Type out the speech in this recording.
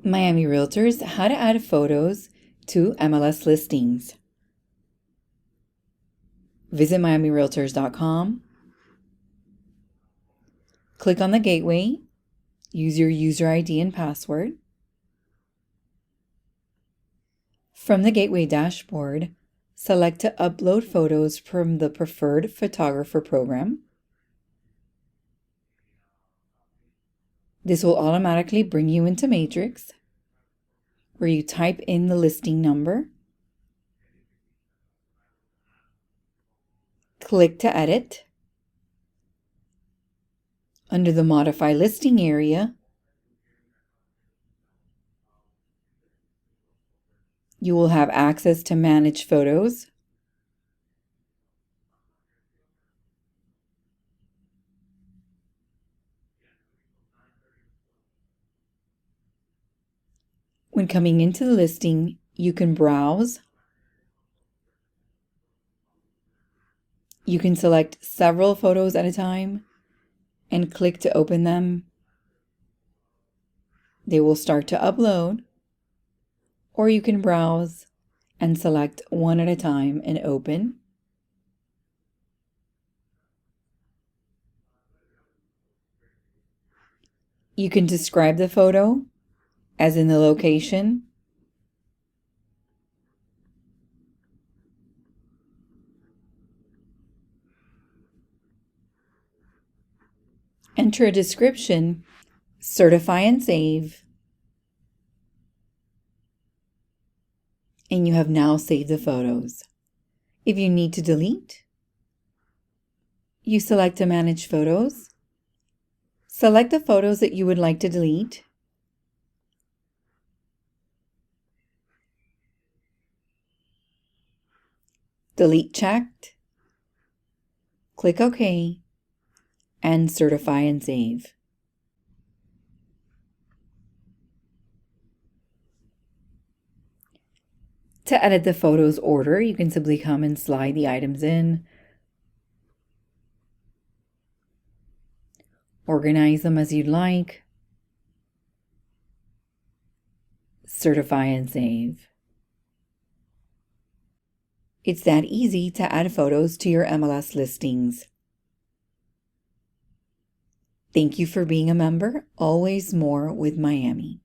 Miami Realtors, how to add photos to MLS listings. Visit miamirealtors.com. Click on the gateway. Use your user ID and password. From the gateway dashboard, select to upload photos from the preferred photographer program. This will automatically bring you into Matrix, where you type in the listing number. Click to edit. Under the Modify Listing area, you will have access to manage photos. When coming into the listing, you can browse. You can select several photos at a time and click to open them. They will start to upload, or you can browse and select one at a time and open. You can describe the photo, as in the location, enter a description, certify and save, and you have now saved the photos. If you need to delete, you select to manage photos, select the photos that you would like to delete, delete checked, click OK, and certify and save. To edit the photos order, you can simply come and slide the items in, organize them as you'd like, certify and save. It's that easy to add photos to your MLS listings. Thank you for being a member. Always more with Miami.